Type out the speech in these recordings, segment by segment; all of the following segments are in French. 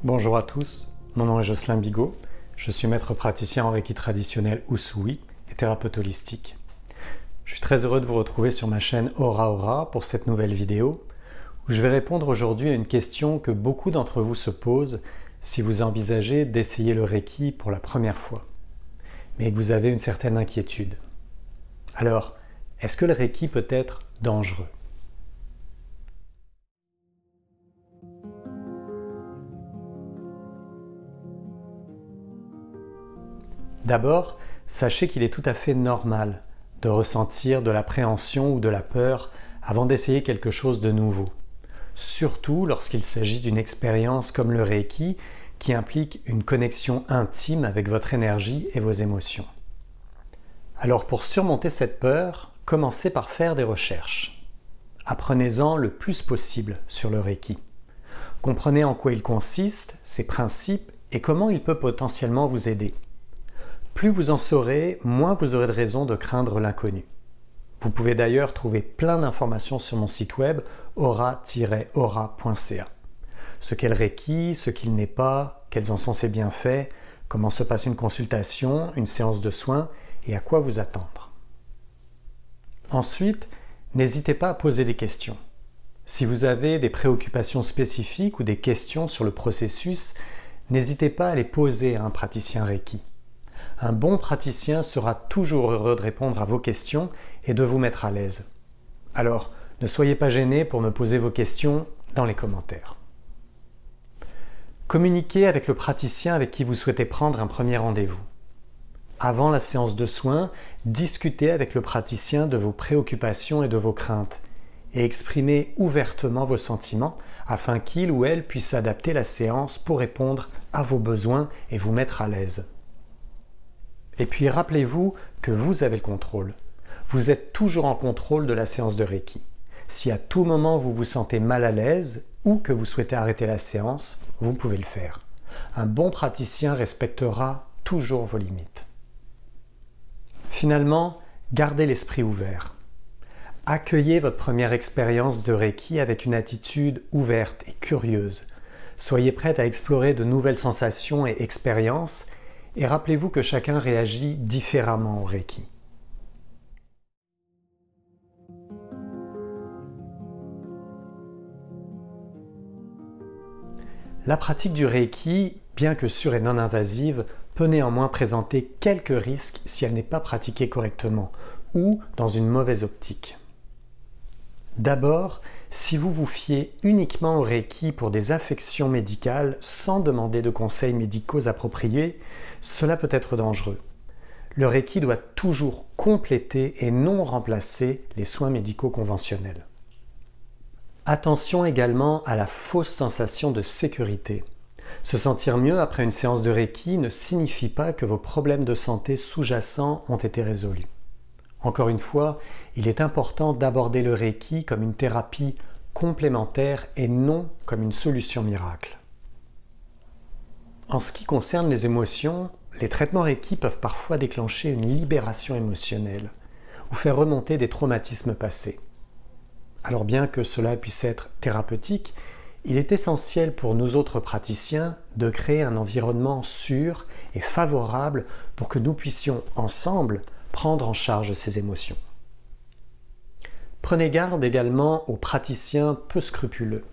Bonjour à tous, mon nom est Jocelyn Bigot, je suis maître praticien en Reiki traditionnel Usui et thérapeute holistique. Je suis très heureux de vous retrouver sur ma chaîne Aura Aura pour cette nouvelle vidéo où je vais répondre aujourd'hui à une question que beaucoup d'entre vous se posent si vous envisagez d'essayer le Reiki pour la première fois, mais que vous avez une certaine inquiétude. Alors, est-ce que le Reiki peut être dangereux ? D'abord, sachez qu'il est tout à fait normal de ressentir de l'appréhension ou de la peur avant d'essayer quelque chose de nouveau. Surtout lorsqu'il s'agit d'une expérience comme le Reiki qui implique une connexion intime avec votre énergie et vos émotions. Alors pour surmonter cette peur, commencez par faire des recherches. Apprenez-en le plus possible sur le Reiki. Comprenez en quoi il consiste, ses principes et comment il peut potentiellement vous aider. Plus vous en saurez, moins vous aurez de raisons de craindre l'inconnu. Vous pouvez d'ailleurs trouver plein d'informations sur mon site web aura-aura.ca. Ce qu'est le Reiki, ce qu'il n'est pas, quels en sont ses bienfaits, comment se passe une consultation, une séance de soins et à quoi vous attendre. Ensuite, n'hésitez pas à poser des questions. Si vous avez des préoccupations spécifiques ou des questions sur le processus, n'hésitez pas à les poser à un praticien Reiki. Un bon praticien sera toujours heureux de répondre à vos questions et de vous mettre à l'aise. Alors, ne soyez pas gênés pour me poser vos questions dans les commentaires. Communiquez avec le praticien avec qui vous souhaitez prendre un premier rendez-vous. Avant la séance de soins, discutez avec le praticien de vos préoccupations et de vos craintes et exprimez ouvertement vos sentiments afin qu'il ou elle puisse adapter la séance pour répondre à vos besoins et vous mettre à l'aise. Et puis rappelez-vous que vous avez le contrôle. Vous êtes toujours en contrôle de la séance de Reiki. Si à tout moment vous vous sentez mal à l'aise ou que vous souhaitez arrêter la séance, vous pouvez le faire. Un bon praticien respectera toujours vos limites. Finalement, gardez l'esprit ouvert. Accueillez votre première expérience de Reiki avec une attitude ouverte et curieuse. Soyez prête à explorer de nouvelles sensations et expériences et rappelez-vous que chacun réagit différemment au Reiki. La pratique du Reiki, bien que sûre et non invasive, peut néanmoins présenter quelques risques si elle n'est pas pratiquée correctement ou dans une mauvaise optique. D'abord, si vous vous fiez uniquement au Reiki pour des affections médicales sans demander de conseils médicaux appropriés, cela peut être dangereux. Le Reiki doit toujours compléter et non remplacer les soins médicaux conventionnels. Attention également à la fausse sensation de sécurité. Se sentir mieux après une séance de Reiki ne signifie pas que vos problèmes de santé sous-jacents ont été résolus. Encore une fois, il est important d'aborder le Reiki comme une thérapie complémentaire et non comme une solution miracle. En ce qui concerne les émotions, les traitements Reiki peuvent parfois déclencher une libération émotionnelle ou faire remonter des traumatismes passés. Alors bien que cela puisse être thérapeutique, il est essentiel pour nous autres praticiens de créer un environnement sûr et favorable pour que nous puissions ensemble prendre en charge ces émotions. Prenez garde également aux praticiens peu scrupuleux.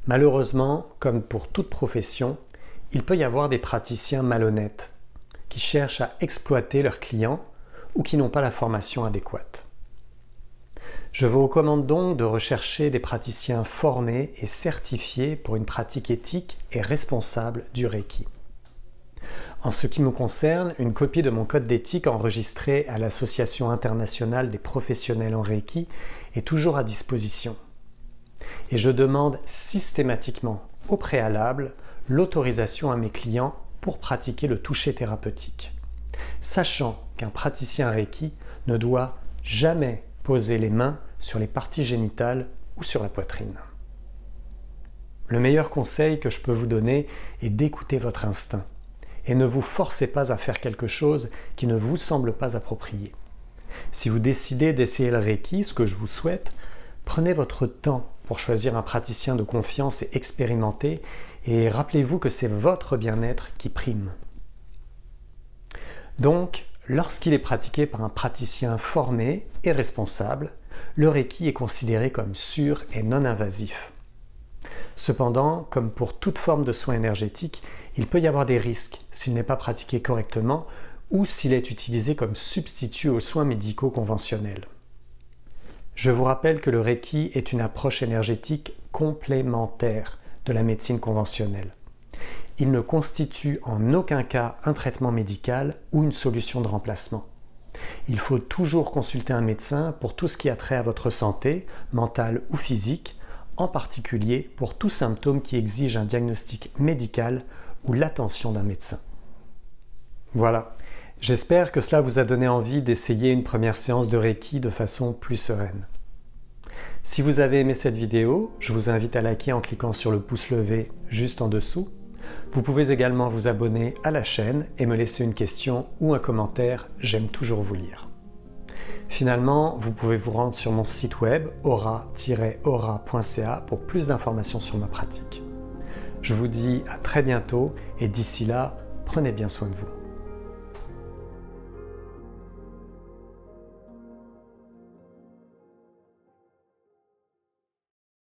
Malheureusement, comme pour toute profession, il peut y avoir des praticiens malhonnêtes qui cherchent à exploiter leurs clients ou qui n'ont pas la formation adéquate. Je vous recommande donc de rechercher des praticiens formés et certifiés pour une pratique éthique et responsable du Reiki. En ce qui me concerne, une copie de mon code d'éthique enregistré à l'Association internationale des professionnels en Reiki est toujours à disposition. Et je demande systématiquement, au préalable, l'autorisation à mes clients pour pratiquer le toucher thérapeutique, sachant qu'un praticien Reiki ne doit jamais poser les mains sur les parties génitales ou sur la poitrine. Le meilleur conseil que je peux vous donner est d'écouter votre instinct et ne vous forcez pas à faire quelque chose qui ne vous semble pas approprié. Si vous décidez d'essayer le Reiki, ce que je vous souhaite, prenez votre temps pour choisir un praticien de confiance et expérimenté et rappelez-vous que c'est votre bien-être qui prime. Donc, lorsqu'il est pratiqué par un praticien formé et responsable, le Reiki est considéré comme sûr et non invasif. Cependant, comme pour toute forme de soin énergétique, il peut y avoir des risques s'il n'est pas pratiqué correctement ou s'il est utilisé comme substitut aux soins médicaux conventionnels. Je vous rappelle que le Reiki est une approche énergétique complémentaire de la médecine conventionnelle. Il ne constitue en aucun cas un traitement médical ou une solution de remplacement. Il faut toujours consulter un médecin pour tout ce qui a trait à votre santé, mentale ou physique, en particulier pour tout symptôme qui exige un diagnostic médical ou l'attention d'un médecin. Voilà, j'espère que cela vous a donné envie d'essayer une première séance de Reiki de façon plus sereine. Si vous avez aimé cette vidéo, je vous invite à liker en cliquant sur le pouce levé juste en dessous. Vous pouvez également vous abonner à la chaîne et me laisser une question ou un commentaire, j'aime toujours vous lire. Finalement, vous pouvez vous rendre sur mon site web aura-aura.ca pour plus d'informations sur ma pratique. Je vous dis à très bientôt et d'ici là, prenez bien soin de vous.